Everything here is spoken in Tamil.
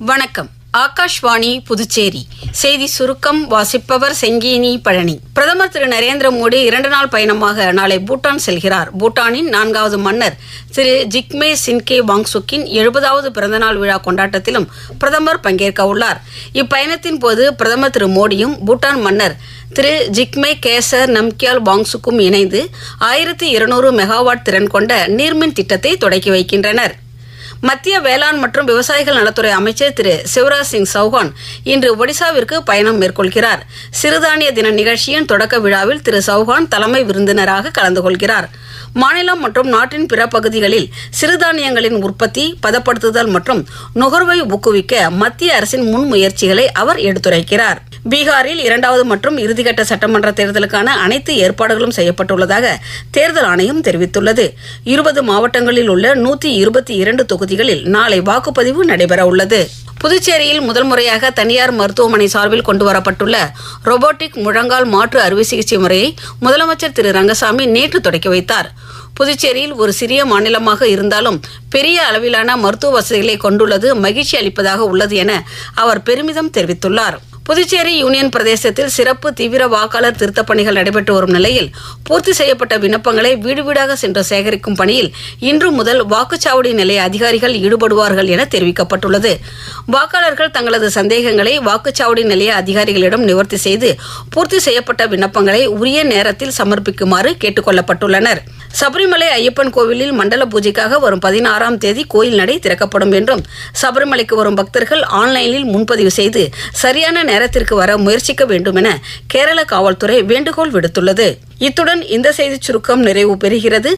வணக்கம். ஆகாஷ்வாணி புதுச்சேரி செய்தி சுருக்கம் வாசிப்பவர் செங்கேனி பழனி. பிரதமர் திரு நரேந்திர மோடி 2 நாள் பயணமாக நாளை பூட்டான் செல்கிறார். பூட்டானின் 4வது மன்னர் திரு ஜிக்மே சின்கே வாங்சுக்கின் 70வது பிறந்தநாள் விழா கொண்டாட்டத்திலும் பிரதமர் பங்கேற்க உள்ளார். இப்பயணத்தின் போது பிரதமர் திரு மோடியும் பூட்டான் மன்னர் திரு ஜிக்மே கேசர் நம்கியால் வாங்சுக்கும் இணைந்து 1200 மெகாவாட் திறன் கொண்ட நீர்மின் திட்டத்தை தொடக்கி வைக்கின்றனர். மத்திய வேளாண் மற்றும் விவசாயிகள் நலத்துறை அமைச்சர் திரு சிவராஜ் சிங் சௌஹான் இன்று ஒடிசாவிற்கு பயணம் மேற்கொள்கிறார். சிறுதானிய தின நிகழ்ச்சியின் தொடக்க விழாவில் திரு சௌஹான் தலைமை விருந்தினராக கலந்து கொள்கிறார். மாநிலம் மற்றும் நாட்டின் பிற பகுதிகளில் சிறுதானியங்களின் உற்பத்தி, பதப்படுத்துதல் மற்றும் நுகர்வை ஊக்குவிக்க மத்திய அரசின் முன்முயற்சிகளை அவர் எடுத்துரைக்கிறார். பீகாரில் 2வது மற்றும் இறுதிக்கட்ட சட்டமன்ற தேர்தலுக்கான அனைத்து ஏற்பாடுகளும் செய்யப்பட்டுள்ளதாக தேர்தல் ஆணையம் தெரிவித்துள்ளது. 20 மாவட்டங்களில் உள்ள 122 தொகுதிகளில் நாளை வாக்குப்பதிவு நடைபெற உள்ளது. புதுச்சேரியில் முதல் முறையாக தனியார் மருத்துவமனை சார்பில் கொண்டுவரப்பட்டுள்ள ரோபோட்டிக் முழங்கால் மாற்று அறுவை சிகிச்சை முறையை முதலமைச்சர் திரு ரங்கசாமி நேற்று தொடக்கி வைத்தார். புதுச்சேரியில் ஒரு சிறிய மாநிலமாக இருந்தாலும் பெரிய அளவிலான மருத்துவ வசதிகளை கொண்டுள்ளது மகிழ்ச்சி அளிப்பதாக உள்ளது என அவர் பெருமிதம் தெரிவித்துள்ளார். புதுச்சேரி யூனியன் பிரதேசத்தில் சிறப்பு தீவிர வாக்காளர் திருத்தப் பணிகள் நடைபெற்று வரும் நிலையில் பூர்த்தி செய்யப்பட்ட விண்ணப்பங்களை வீடு வீடாக சென்று சேகரிக்கும் பணியில் இன்று முதல் வாக்குச்சாவடி நிலைய அதிகாரிகள் ஈடுபடுவார்கள் என தெரிவிக்கப்பட்டுள்ளது. வாக்காளர்கள் தங்களது சந்தேகங்களை வாக்குச்சாவடி நிலைய அதிகாரிகளிடம் நிவர்த்தி செய்து பூர்த்தி செய்யப்பட்ட விண்ணப்பங்களை உரிய நேரத்தில் சமர்ப்பிக்குமாறு கேட்டுக் கொள்ளப்பட்டுள்ளனர். சபரிமலை ஐயப்பன் கோவிலில் மண்டல பூஜைக்காக வரும் 16ஆம் தேதி கோயில் நடை திறக்கப்படும் என்றும் சபரிமலைக்கு வரும் பக்தர்கள் ஆன்லைனில் முன்பதிவு செய்து சரியான நேரத்திற்கு வர முயற்சிக்க வேண்டும் என கேரள காவல்துறை வேண்டுகோள் விடுத்துள்ளது. இத்துடன் இந்த செய்திச் சுருக்கம் நிறைவு பெறுகிறது.